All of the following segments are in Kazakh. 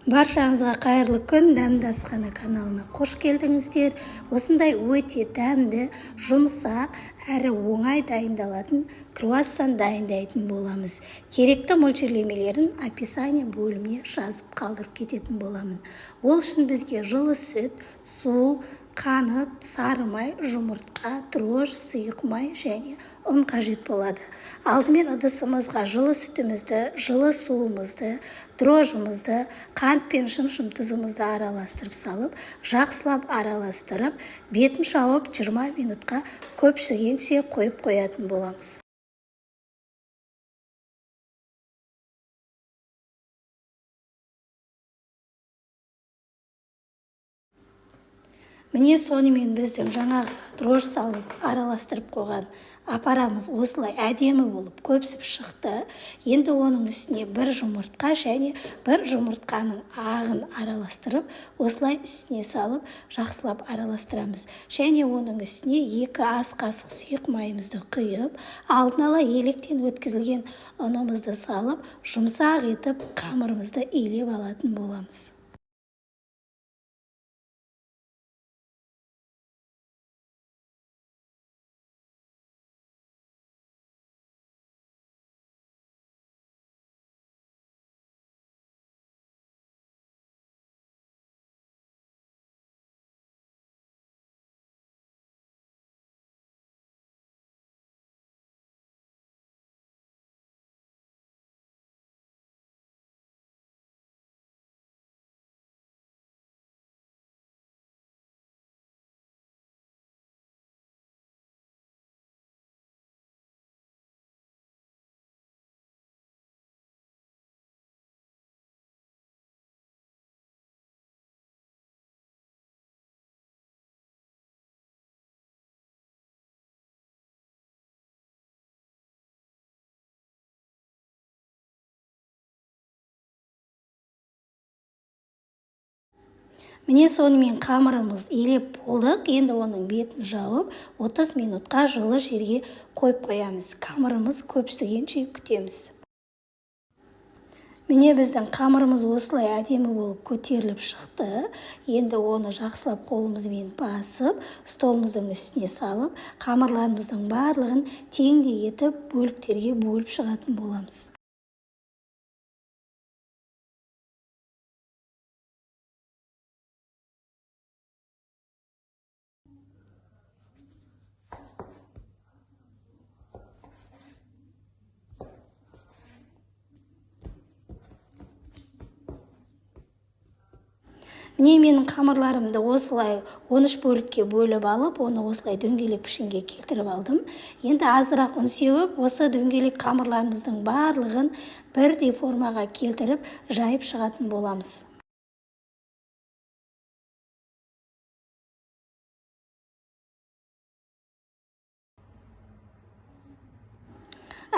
Баршаңызға қайырлы күн, дәмді асхана каналына қош келдіңіздер. Осындай өте дәмді, жұмсақ, әрі оңай дайындалатын круассан дайындайтын боламыз. Керекті мөлшерлемелерін описание бөліміне жазып қалдырып кететін боламын. Ол үшін бізге жылы сүт, су, қант, сары май, жұмыртқа, дрожж, сұйық май және ұн қажет болады. Алдымен ыдысымызға жылы сүтімізді, жылы суымызды, дрожжымызды, қант пен шым тұзымызды араластырып салып, жақсылап араластырып, бетін шауып 20 минутқа көпшігенше қойып қоятын боламыз. Міне сонымен біздің жаңағы дрожж салып араластырып қойған апарамыз осылай әдемі болып көпсіп шықты. Енді оның үстіне бір жұмыртқа және бір жұмыртқаның ағын араластырып, осылай үстіне салып жақсылап араластырамыз. Және оның үстіне 2 ас қасық сұйық майымызды құйып, алдын ала електен өткізілген ұнымызды салып, жұмсақ етіп қамырымызды илеп алатын боламыз. Міне сонымен қамырымыз илеп болдық. Енді оның бетін жауып 30 минутқа жылы жерге қойып қоямыз. Қамырымыз көпсігенше күтеміз. Міне біздің қамырымыз осылай әдемі болып көтеріліп шықты. Енді оны жақсылап қолымызбен басып, столымыздың үстіне салып, қамырларымыздың барлығын теңдей етіп бөліктерге бөліп шығатын боламыз. Міне менің қамырларымды осылай 13 бөлікке бөліп алып, оны осылай дөңгелек пішінге келтіріп алдым. Енді азырақ ұн сеуіп, осы дөңгелек қамырларымыздың барлығын бірдей формаға келтіріп, жайып шығатын боламыз.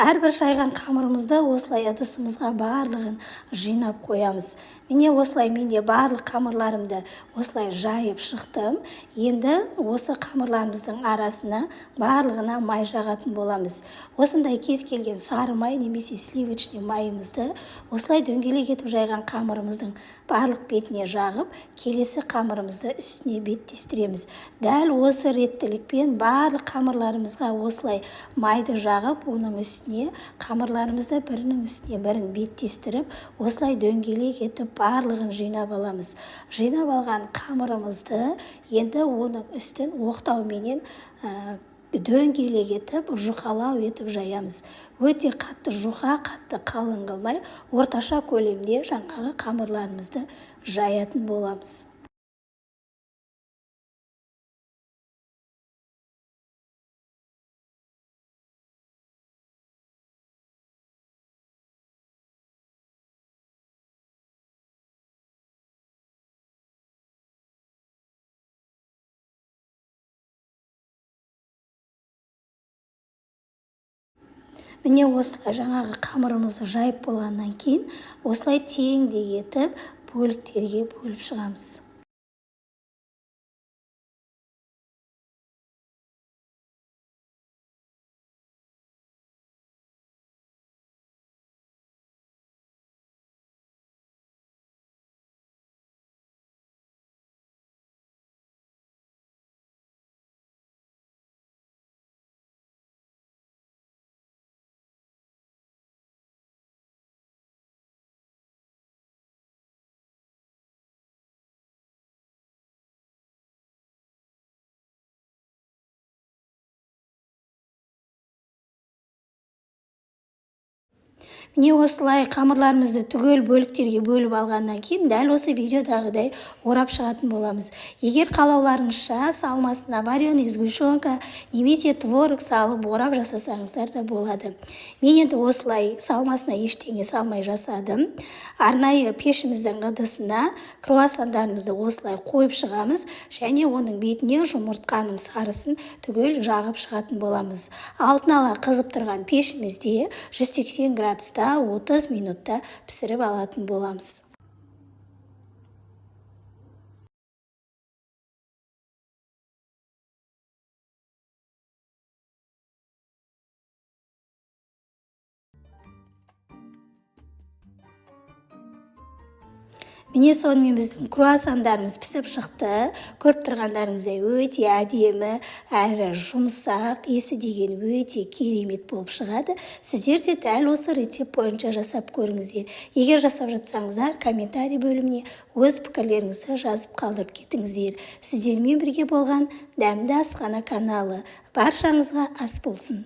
Әрбір жайған қамырымызды осылай ыдысымызға барлығын жинап қоямыз. Міне осылай менде барлық қамырларымды осылай жайып шықтым. Енді осы қамырларымыздың арасына барлығына май жағатын боламыз. Осындай кез келген сары май немесе сливочный майымызды осылай дөңгелек етіп жайған қамырымыздың барлық бетіне жағып, келесі қамырымызды үстіне беттестіреміз. Дәл осы реттілікпен барлық қамырларымызға осылай майды жағып, оның үстіне қамырларымызды бірінің үстіне бірін беттестіріп, осылай дөңгелек етіп барлығын жинап аламыз. Жинап алған қамырымызды енді оның үстін оқтауменен дөңгелек етіп, жұқалау етіп жаямыз. Өте қатты жұқа, қатты қалың қылмай, орташа көлемде жаңағы қамырларымызды жаятын боламыз. Міне осылай жаңағы қамырымызды жайып болғаннан кейін, осылай теңдей етіп бөліктерге бөліп шығамыз. Міне осылай қамырларымызды түгел бөліктерге бөліп алғаннан кейін дәл осы видеодағыдай орап шығатын боламыз. Егер қалауларыңызша салмасына вареный сгущенка немесе творог салып орап жасасаңыздар да болады. Мен енді осылай салмасына ештеңе салмай жасадым. Арнайы пешіміздің ыдысына круассандарымызды осылай қойып шығамыз және оның бетіне жұмыртқаның сарысын түгел жағып шығатын боламыз. Алтын ала қызып тұрған пешімізде 180 градуста 30 минутта пісіріп алатын боламыз. Міне сонымен біздің круассандарымыз пісіп шықты. Көріп тұрғандарыңыздай өте әдемі, әрі жұмсақ, есі деген өте керемет болып шығады. Сіздер де дәл осы рецепт бойынша жасап көріңіздер. Егер жасап жатсаңыздар, комментарий бөліміне өз пікірлеріңізді жазып қалдырып кетіңіздер. Сіздермен бірге болған Дәмді Асхана каналы. Баршаңызға ас болсын.